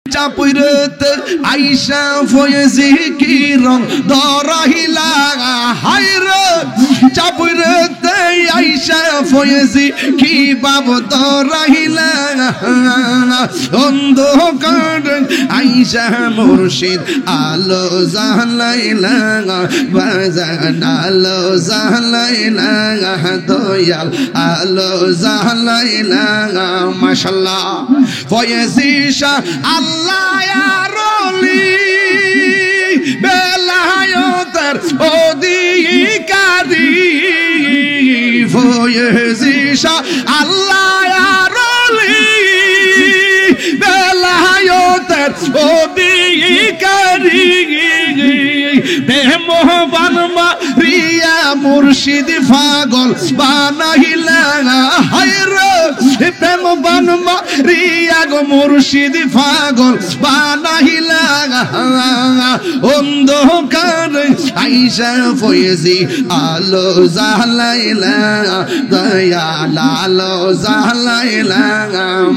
চাপুরত আইসা ফয়েজি কি রং দরাহিলা হায়রে চাপুরত আইসা ফয়েজি কি বাব দরাহিলা অন্ধকার আইসা মুর্শিদ আলো জালাইলা বাজান আলো জালাইলা দয়াল আলো জালাইলা মাশাআল্লাহ ফয়েজি শাহ আল্লাহ রলি বেলায়তের অধিকারী ফয়েজি শাহ আল্লাহ রলি বেলায়তের অধিকারী মোহবান রিয়া মুর্শিদ পাগল বানাইলা হায়রে প্রেম বানমা রিয়া গো মুর্শিদ পাগল বানাইলা অন্ধকার আইসা ফয়েজি আলো জালাইলা দয়াল আলো জালাইলা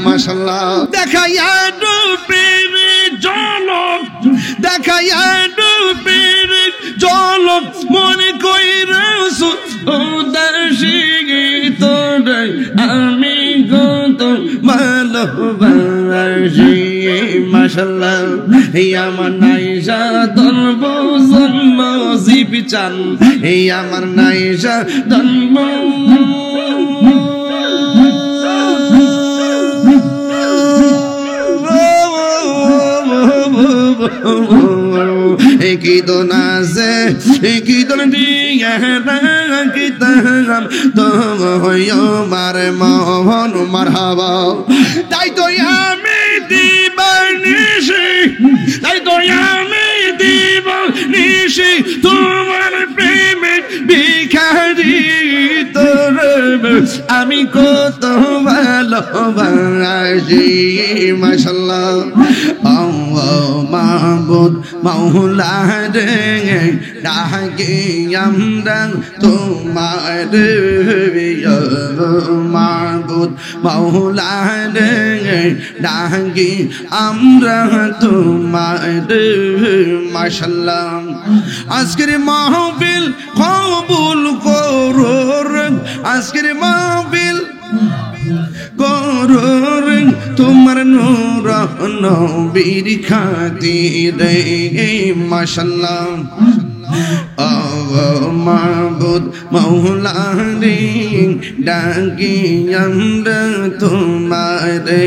মাশাআল্লাহ দেখাইয়া ডুবের জলক দেখাইয়া ডুবের জলক মনে কইরাস উদাসী তোরে আমি কত ভালোবাসি মাশাআল্লাহ এই আমার নাইসা ধর্ম জন্ম জীবিচান এই আমার নাইসা ধর্ম কি দোনা সে কি দোন দিয়া কি তাম তো হইও মারে মোহন মারহাবা তাই তো আমি দিবানিশি তাই তো আমি দিবানিশি তোমার প্রেমে ভিখারি তোর আমি কত ভালোবাসি মাশাআল্লাহ মাহবুব মাওলা রে ডাকি আমরা তোমার মাহবুব মাওলা রে ডাকি আমরা তোমার মাশাআল্লাহ আজকের মাহফিল কবুল করো আজকের মাহফিল করো তোমার নূর নবীর খাতিরে মাশাআল্লাহ মাহবুব মাওলা রে ডাকি আমরা তোমারে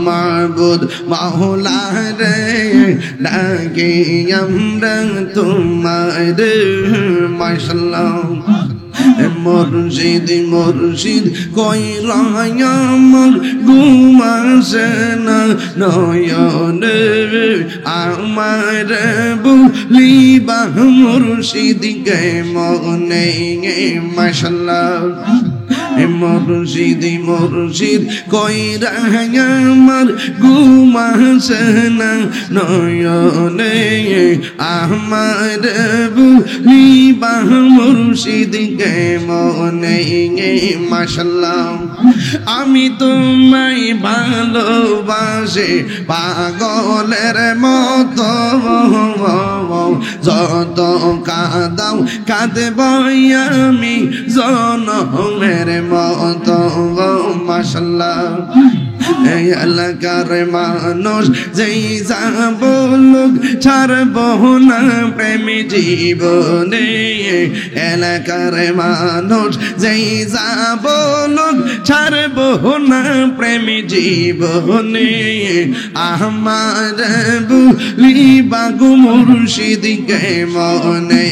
মাহবুব মাওলা রে ডাকি আমরা তোমারে মাশাআল্লাহ মুর্শিদ মুর্শিদ কইরা আমার ঘুমাসে না নয়নে আমার বলিবা মুর্শিদ কে মনে মাশাআল্লাহ মুর্শিদ মুর্শিদ কইরা আমার ঘুমাসে না নয়নে আমার বলিবা মুর্শিদ কে মনে মাশাআল্লাহ আমি তোমায় ভালোবাসি পাগলের মতো যত কাঁদাও কাঁদব আমি জনমের মতো মাশাআল্লাহ এই এলাকার মানুষ যেই যাব লোক ছাড়ব না প্রেমী জীবনে এলাকার মানুষ যেই যাব লোক ছাড়ব না প্রেমী জীবনে আমার বলিবা গো মুর্শিদ কে মনে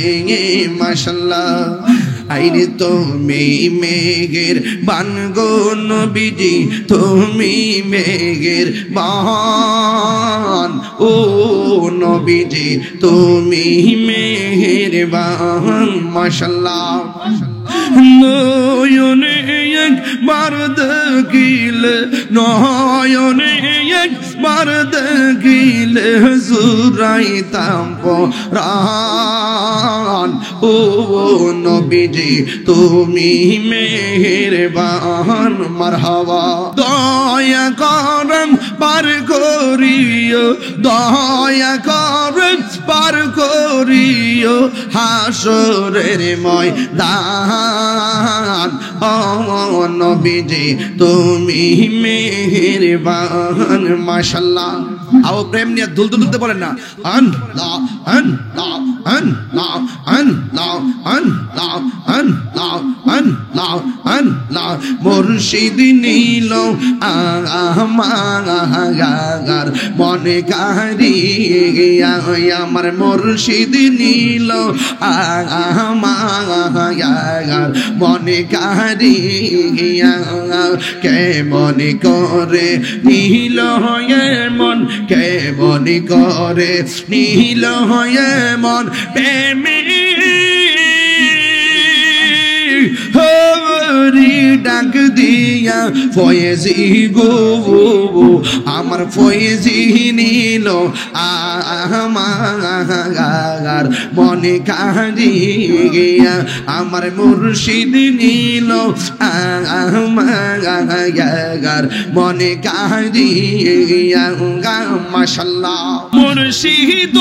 মাশাআল্লাহ আইরে তুমি মেঘের বান গো নবীজি তুমি মেঘের বান ও নবীজি তুমি মেঘের বান মাশাআল্লাহ নয়নে এক একবার দেখিলে নয়নে একবার দেখিলে জুড়াইতাম পরাণ ও নবীজি তুমি মেহেরবান মারহাবা দয়া করেন পার করিও দয়া করেন পার করিও হাসরের ময়দান ও নবীজি তুমি মেহেরবান মাশাআল্লাহ आओ प्रेम निये दुल दुल दुलते बोलें ना अन लाओ अन लाओ अन लाओ अन लाओ अन लाओ अन लाओ अन लाओ अन लाओ मुर्शिद नीलो आमागार मने कारी আমার মুর্শিদ নীল আমাগার মনে কারি কে মনে করে নীল হয়ে মন কে মনে করে নীল হয়ে মন প্রেমী হরি ডাক দিয়া ফয়েজি গো আমার ফয়েজি নীল আমার মনে কারিয়া আমার মুর্শিদ নীল আমার মনে কারিয়া মাশাআল্লাহ মুর্শিদ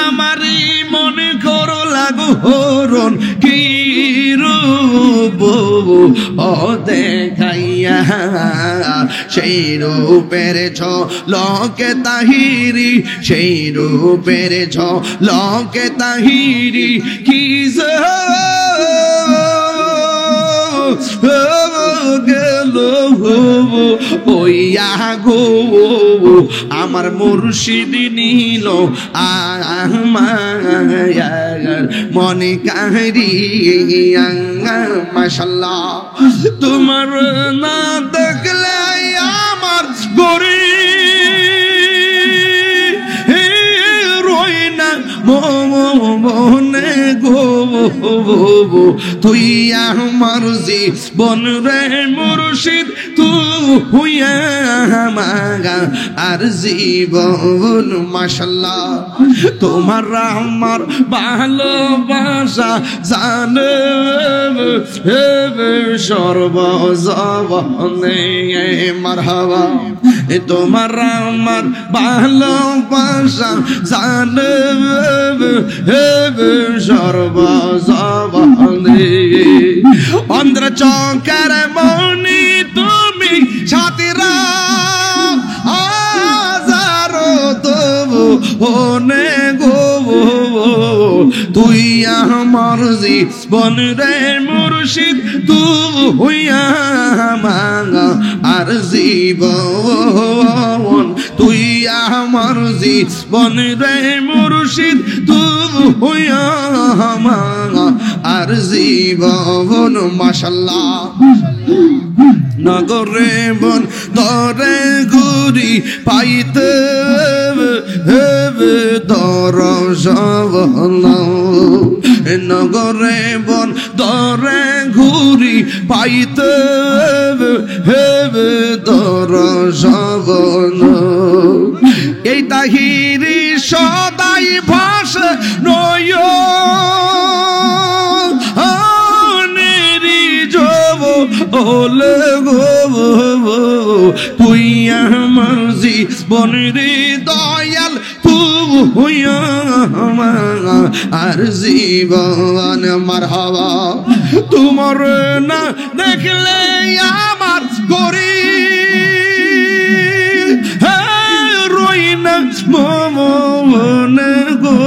আমারি মনে করো লাগো হরণ কি রূপ ও দেখাইয়া সেই রূপের ঝলকে তাহিরি সেই রূপের ঝলকে তাহিরি কি গেল ওইয়া গো আমার মুর্শিদ নীল আমার মনে কারিয়া মাশাআল্লাহ তোমার না দেখলে আমার গরি রই না মনে গো তুই আমার জীবন রে মুর্শিদ তুই আমার আর জীবন মাশাআল্লাহ তোমার আমার ভালোবাসা জানে সর্বজবনে মারহাবা তোমার আমার ভালোবাসা জানে সর্বজবনে অন্ধ্র চৌকার মনি তুমি ছাতিরা হাজারো তবু হনে গো তুই আমার জীবন রে মুর্শিদ তুই আমার আর জীবন তুই আমার জীবন রে মুর্শিদ তুই আমার আর জীবন মাশাআল্লাহ নগরে বন দরে ঘুরি পাইতে দর সবল নগরে বন দরে ঘুরি পাইতে দর সবল এই তাহিরি সদাই ভাস নয় ওলে গো তুই আমার জীবন রে দয়াল তুই আমার আর জীবন মারহাবা তোমার না দেখলে আমার করি রই না মনে গো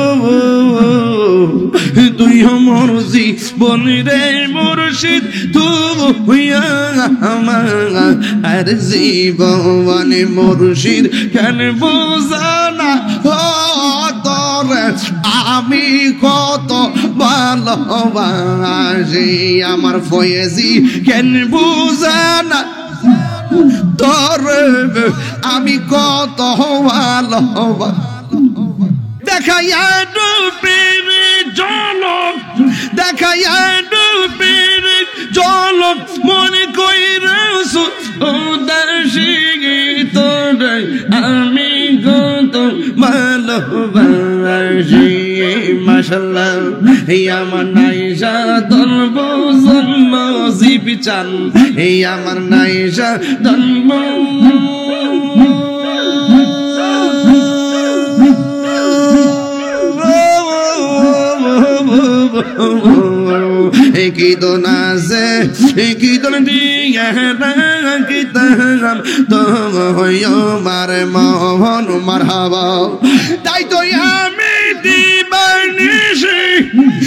তুই আমার জীবন রে মুর্শিদ তুই আমার আর জীবন মুর্শিদ কেন বোঝানা তোরে আমি কত ভালোবাসি আমার ফয়েজি কেন বোঝানা তোরে আমি কত ভালোবাসি দেখাইয়া প্রেমে জলক দেখাইয়া ডুবের জলক মনে কইরাছ উদাসী তোরে আমি কত ভালোবাসি মাশাআল্লাহ এই আমার নাইসা ধর্ম জন্ম জীবিচান এই আমার নাইসা ধর্ম কি তো নাচে কি তো দিয়ে কি তাম তো মার মোহন মারহাবা তাই তো আমি দিবানিশি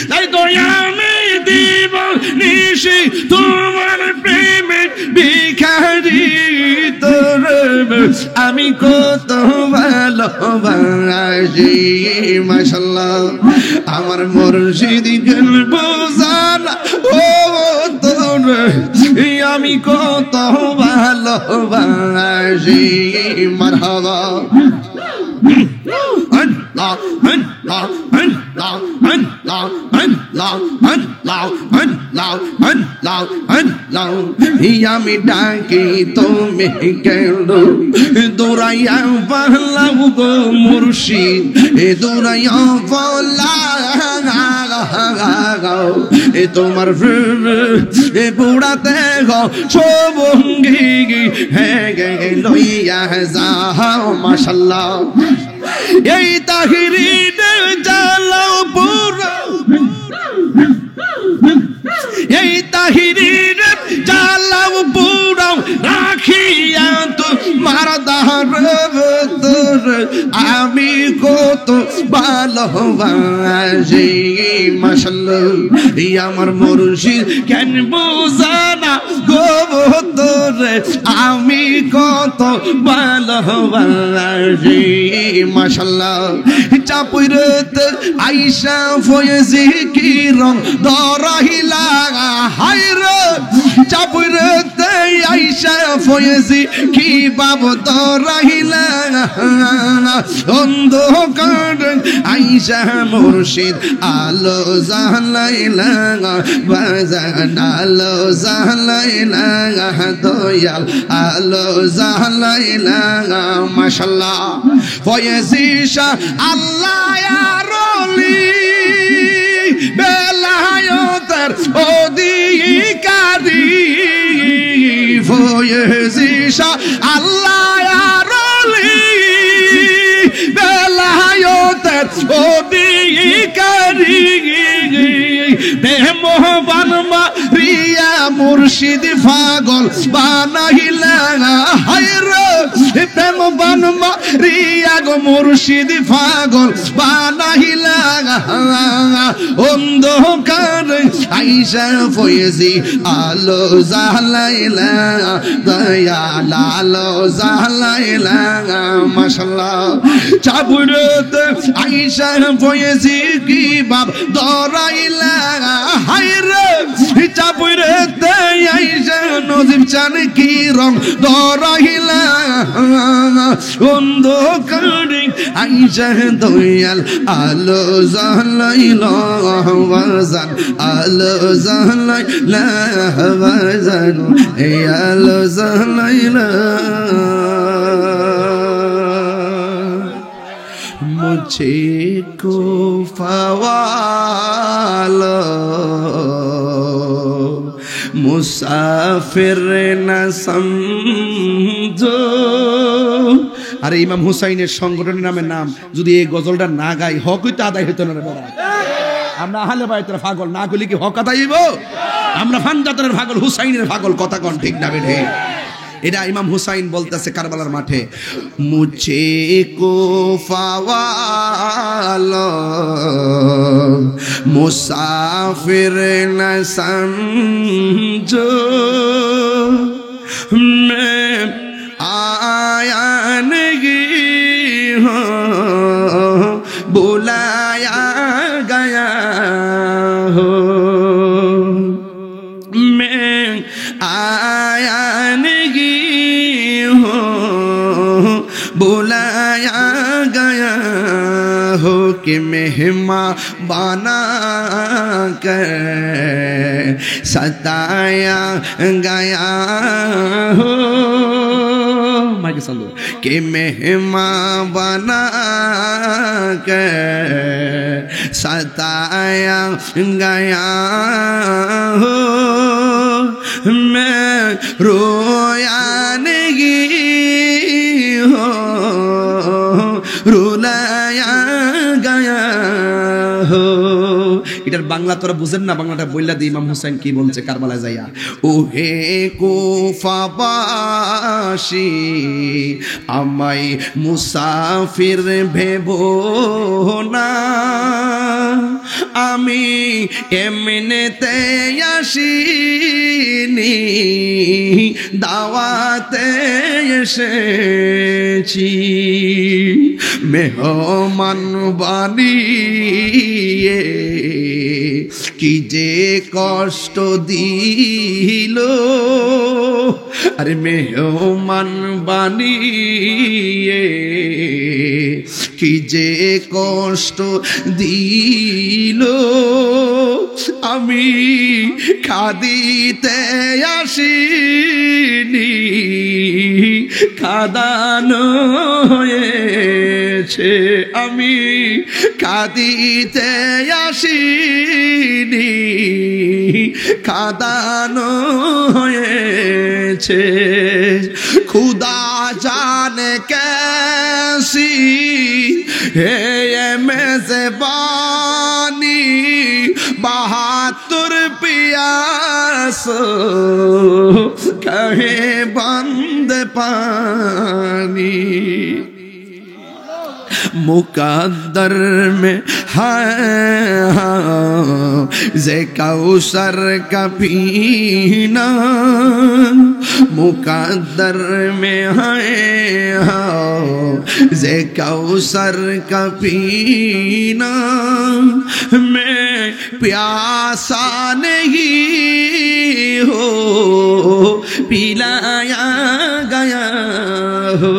তাই তো আমি দিবানিশি তোমার প্রেমে ভিখারি তোর আমি কত ভালোবাসি মাশাআল্লাহ আমার মুর্শিদ কেন বোঝানা ও তোর আমি কত ভালোবাসি মারহাবা আমি ডাকি তুমি কেন দৌড়াইয়া পালাও গো মুর্শিদ দৌড়াইয়া পালাও তোমার বুড়াতে গো সবঙ্গি হে গে লইয়া যাও মাশাআল্লাহ এই তাহিরির জ্বালাও পুরা এই তাহিরির জ্বালাও পুরাও রাখিয়া তো মারদার আমি কত ভালোবাসি মাশাআল্লাহ আমার মুর্শিদ কেন বোঝানা গো তোরে আমি কত ভালোবাসি মাশাআল্লাহ চাপুরতে আইসা ফয়েজি কি রং দরাহিলা হায়রে চাপুরতে আইসা ফয়েজি কি বাব দরাহিলা অন্ধকার আইসা মুর্শিদ আলো জালাইলা বাজান আলো জালাইলা দয়াল আলো জালাইলা মাশাআল্লাহ ফয়েজি শাহ আল্লাহ আরলি বেলায়েতের অধিকারী ফয়েজি শাহ আল্লাহ আরলি বেলায়েতের অধিকারী মোহবান রিয়া মুর্শিদ পাগল বানাইলা হায়রে প্রেম বানমা রিয়া গো মুর্শিদ পাগল বানাইলা অন্ধকার আইসা ফয়েজি আলো জালাইলা দয়াল আলো জালাইলা মাশাআল্লাহ চাবুরতে আইসা ফয়েজি কি বাপ দরাইলা হায়রে চাবুরতে আইসা নজিব চান কি রং দরাইলা অন্ধকারে আইসা দয়াল আলো জালাইলা ওয়াজান আলো জালাইলা ওয়াজান এই আলো জালাইলা मुझको फवालो मुसाफिर न समझो আরে ইমাম হুসাইনের সংগঠনের নাম যদি এই গজলটা না গাই হক হইতে আদায় হইতো না রে বাবা আমরা আহলে বাইতের পাগল না কইলে কি হক আদায় হইব আমরা ফানজাতের পাগল হুসাইনের পাগল কথা কোন ঠিক না বেঠে এটা ইমাম হুসাইন বলতেছে কারবালার মাঠে মুঝে কো ফাওয়ালো মুসাফির না সমঝো मैं आया नहीं हूँ बुलाया गया हो मैं आया नहीं हूँ बुलाया गया हो कि मेहमान बना कर सताया गया हो माइक सालो कि मेहमान बना कर सताया गया हो मैं रोया नहीं हो रुलाया गया हो এটার বাংলা তোরা বুঝেন না বাংলাটা বইলা দি ইমাম হোসেন কি বলছে কারবালায় যাইয়া ওহে কুফাবাসী আমায় মুসাফির ভেবো না আমি এমনিতে আসিনি দাওয়াতে এসেছি মেহমান বানিয়ে কি যে কষ্ট দিল আরে মেহমান বানিয়ে কি যে কষ্ট দিল আমি খাদিতে আসিনি খাদানো হয়েছে আমি খাদিতে আসিনি খাদানো হয়েছে खुदा जाने कैसी है ये मेज़बानी बहादुर पियास कहे बंद पानी मुकद्दर में है जे कौसर का पीना मुकद्दर में है जे कौसर का पीना मैं प्यासा नहीं हो पिलाया गया हो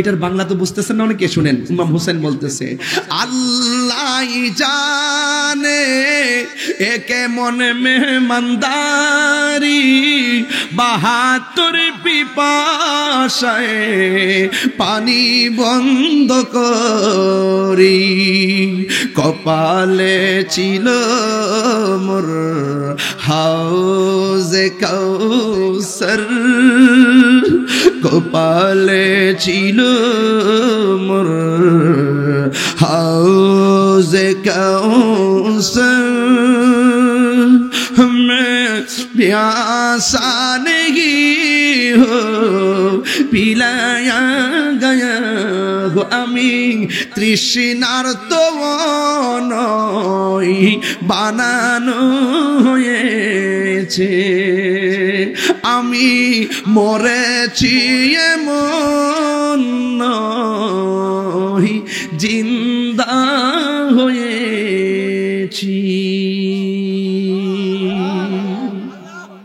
এটার বাংলা তো বুঝতেছেন না অনেকে শুনেন ইমাম হোসেন বলতেছে আল্লাহ জানে একে মনে মেহমানদারি বাহাতুর পিপাসায় পানি বন্ধ করি কপালে ছিল মোর হাউজে কাউসার কপালে ছিল মোর হাউজে কাউসার मैं प्यासा नहीं हो पिलाया गया हो আমি তৃষ্ণার তো নই বানানো হয়েছে আমি মরেছি এমন নই জিন্দা হয়েছি